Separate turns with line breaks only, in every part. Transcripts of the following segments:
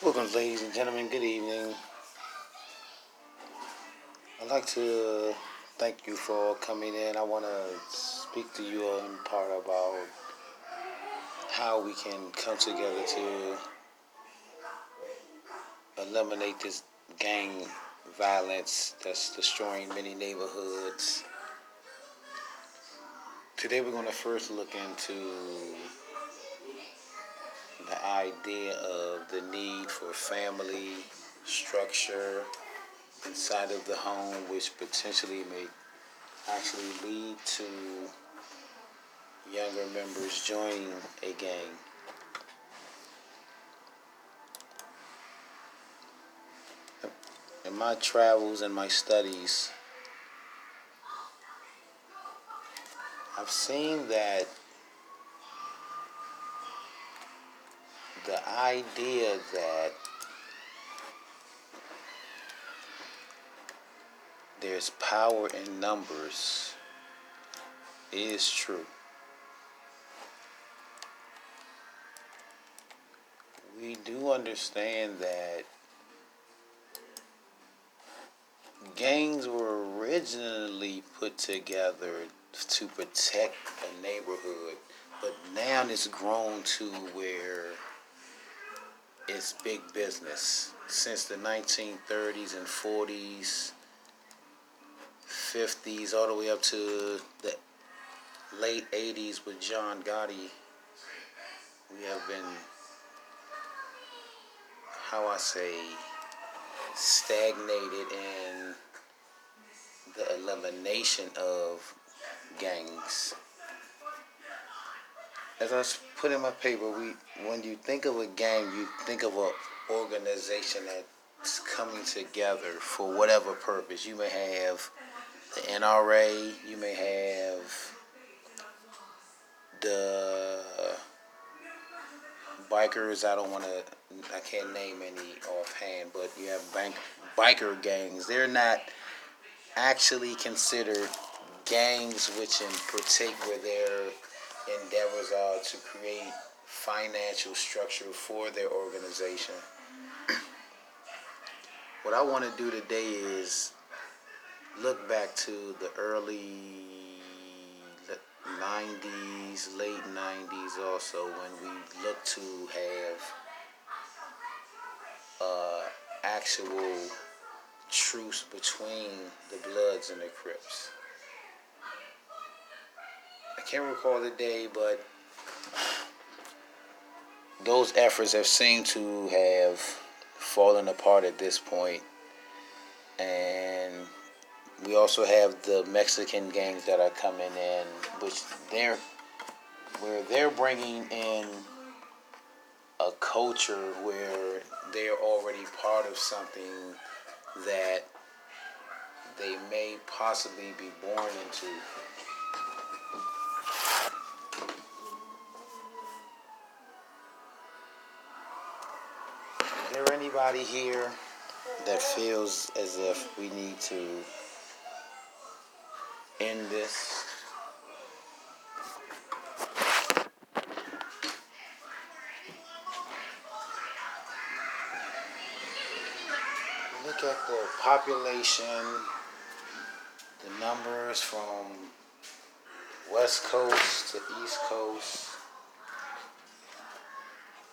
Welcome, ladies and gentlemen. Good evening. I'd like to thank you for coming in. I want to speak to you in part about how we can come together to eliminate this gang violence that's destroying many neighborhoods. Today, we're going to first look into the idea of the need for family structure inside of the home, which potentially may actually lead to younger members joining a gang. In my travels and my studies, I've seen that the idea that there's power in numbers is true. We do understand that gangs were originally put together to protect a neighborhood, but now it's grown to where it's big business. Since the 1930s and 40s, 50s, all the way up to the late 80s with John Gotti, we have been, how I say, stagnated in the elimination of gangs. As I put in my paper, when you think of a gang, you think of an organization that's coming together for whatever purpose. You may have the NRA, you may have the bikers. I can't name any offhand, but you have biker gangs. They're not actually considered gangs, which in particular their endeavors are to create financial structure for their organization. What I want to do today is look back to the early 90s, late 90s also, when we look to have actual truce between the Bloods and the Crips. I can't recall the day, but those efforts have seemed to have fallen apart at this point. And we also have the Mexican gangs that are coming in, which they're bringing in a culture where they're already part of something that they may possibly be born into. Is there anybody here that feels as if we need to end this? Look at the population, the numbers from West Coast to East Coast.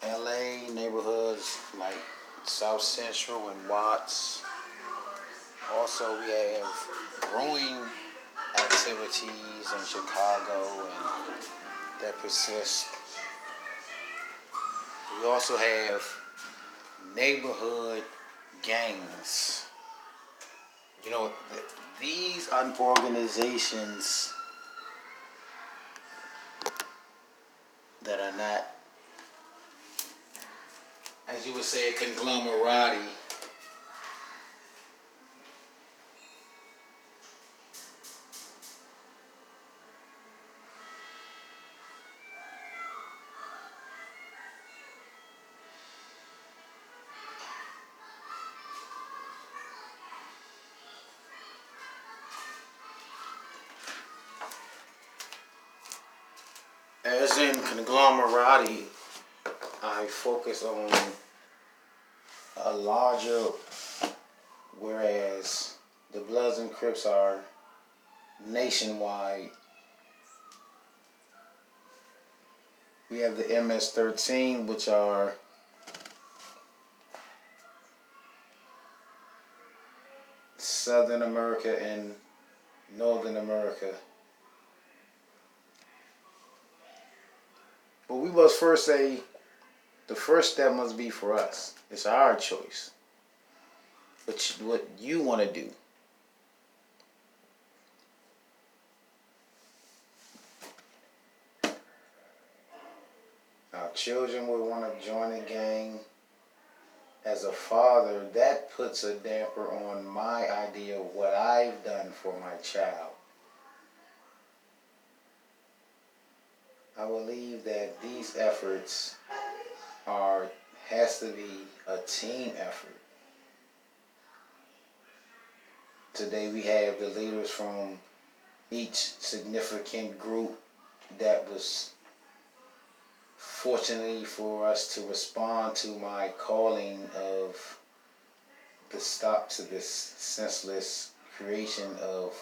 LA neighborhoods like South Central and Watts. Also, we have growing activities in Chicago and that persist. We also have neighborhood gangs. You know, these are organizations that are not, as you would say, a conglomerati. As in conglomerati, I focus on a larger, whereas the Bloods and Crips are nationwide. We have the MS-13, which are Southern America and Northern America. But we must first say the first step must be for us. It's our choice. What you want to do. Our children will want to join a gang. As a father, that puts a damper on my idea of what I've done for my child. I believe that these efforts has to be a team effort. Today we have the leaders from each significant group that was fortunately for us to respond to my calling of the stop to this senseless creation of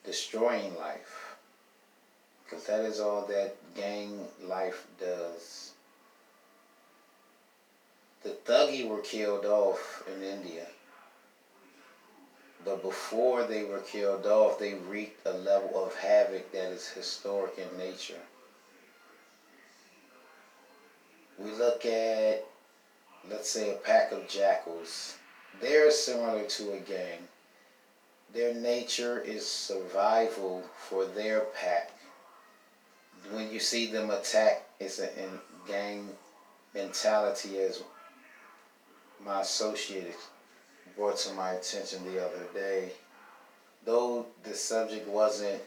destroying life. Because that is all that gang life does. The Thuggee were killed off in India. But before they were killed off, they wreaked a level of havoc that is historic in nature. We look at, let's say, a pack of jackals. They're similar to a gang. Their nature is survival for their pack. When you see them attack, it's a gang mentality, as my associate brought to my attention the other day. Though the subject wasn't